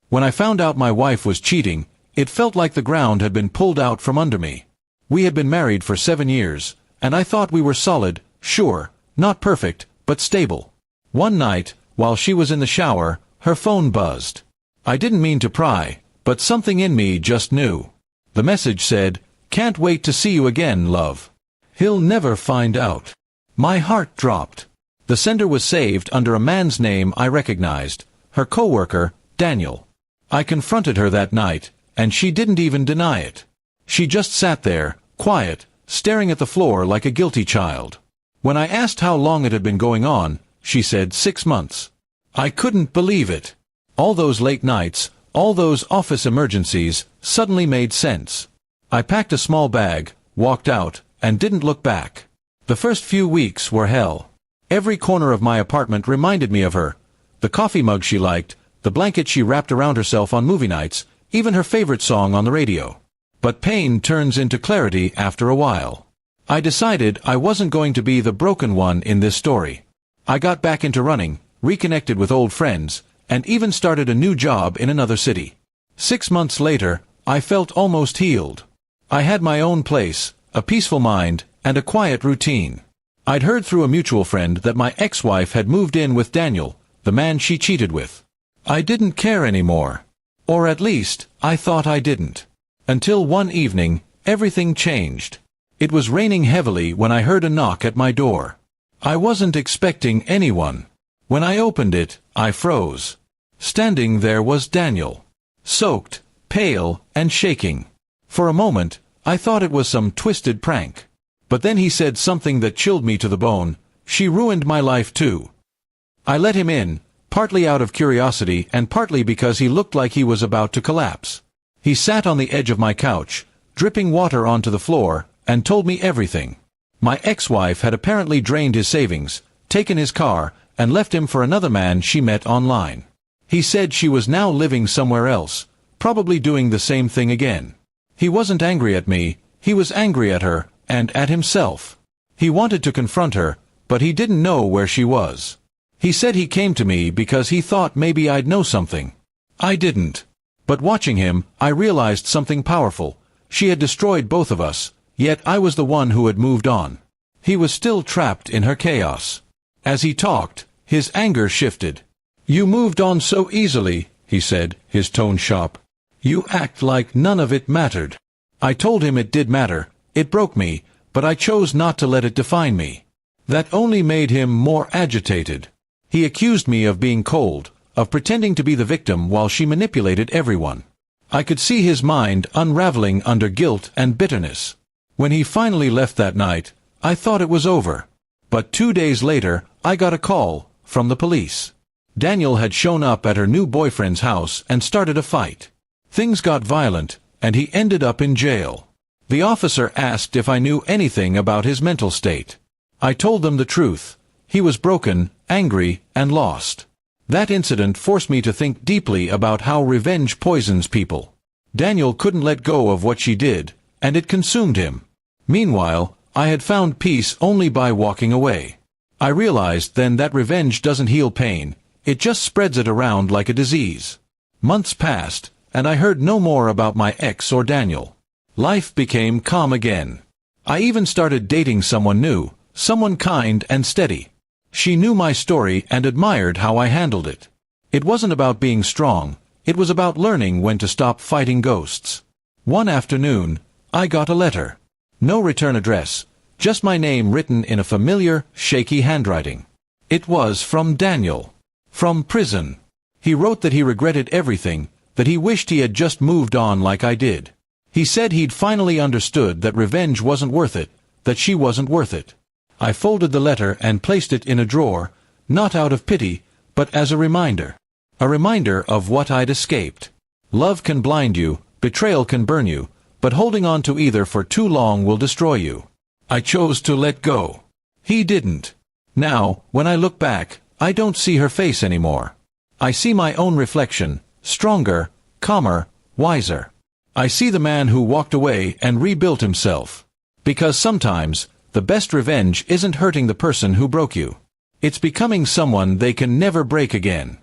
When I found out my wife was cheating, it felt like the ground had been pulled out from under me. We had been married for 7 years, and I thought we were solid, sure, not perfect, but stable. One night, while she was in the shower, her phone buzzed. I didn't mean to pry, but something in me just knew. The message said, "Can't wait to see you again, love. He'll never find out." My heart dropped. The sender was saved under a man's name I recognized, her coworker, Daniel. I confronted her that night, and she didn't even deny it. She just sat there, quiet, staring at the floor like a guilty child. When I asked how long it had been going on, she said 6 months. I couldn't believe it. All those late nights, all those office emergencies, suddenly made sense. I packed a small bag, walked out, and didn't look back. The first few weeks were hell. Every corner of my apartment reminded me of her. The coffee mug she liked, the blanket she wrapped around herself on movie nights, even her favorite song on the radio. But pain turns into clarity after a while. I decided I wasn't going to be the broken one in this story. I got back into running, reconnected with old friends, and even started a new job in another city. 6 months later, I felt almost healed. I had my own place, a peaceful mind, and a quiet routine. I'd heard through a mutual friend that my ex-wife had moved in with Daniel, the man she cheated with. I didn't care anymore. Or at least, I thought I didn't. Until one evening, everything changed. It was raining heavily when I heard a knock at my door. I wasn't expecting anyone. When I opened it, I froze. Standing there was Daniel. Soaked, pale, and shaking. For a moment, I thought it was some twisted prank. But then he said something that chilled me to the bone. "She ruined my life too." I let him in, partly out of curiosity and partly because he looked like he was about to collapse. He sat on the edge of my couch, dripping water onto the floor, and told me everything. My ex-wife had apparently drained his savings, taken his car, and left him for another man she met online. He said she was now living somewhere else, probably doing the same thing again. He wasn't angry at me, he was angry at her, and at himself. He wanted to confront her, but he didn't know where she was. He said he came to me because he thought maybe I'd know something. I didn't. But watching him, I realized something powerful. She had destroyed both of us, yet I was the one who had moved on. He was still trapped in her chaos. As he talked, his anger shifted. "You moved on so easily," he said, his tone sharp. "You act like none of it mattered." I told him it did matter. It broke me, but I chose not to let it define me. That only made him more agitated. He accused me of being cold, of pretending to be the victim while she manipulated everyone. I could see his mind unraveling under guilt and bitterness. When he finally left that night, I thought it was over. But 2 days later, I got a call from the police. Daniel had shown up at her new boyfriend's house and started a fight. Things got violent, and he ended up in jail. The officer asked if I knew anything about his mental state. I told them the truth. He was broken, angry, and lost. That incident forced me to think deeply about how revenge poisons people. Daniel couldn't let go of what she did, and it consumed him. Meanwhile, I had found peace only by walking away. I realized then that revenge doesn't heal pain, it just spreads it around like a disease. Months passed, and I heard no more about my ex or Daniel. Life became calm again. I even started dating someone new, someone kind and steady. She knew my story and admired how I handled it. It wasn't about being strong, it was about learning when to stop fighting ghosts. One afternoon, I got a letter. No return address, just my name written in a familiar, shaky handwriting. It was from Daniel. From prison. He wrote that he regretted everything, that he wished he had just moved on like I did. He said he'd finally understood that revenge wasn't worth it, that she wasn't worth it. I folded the letter and placed it in a drawer, not out of pity, but as a reminder. A reminder of what I'd escaped. Love can blind you, betrayal can burn you, but holding on to either for too long will destroy you. I chose to let go. He didn't. Now, when I look back, I don't see her face anymore. I see my own reflection, stronger, calmer, wiser. I see the man who walked away and rebuilt himself. Because sometimes, the best revenge isn't hurting the person who broke you. It's becoming someone they can never break again.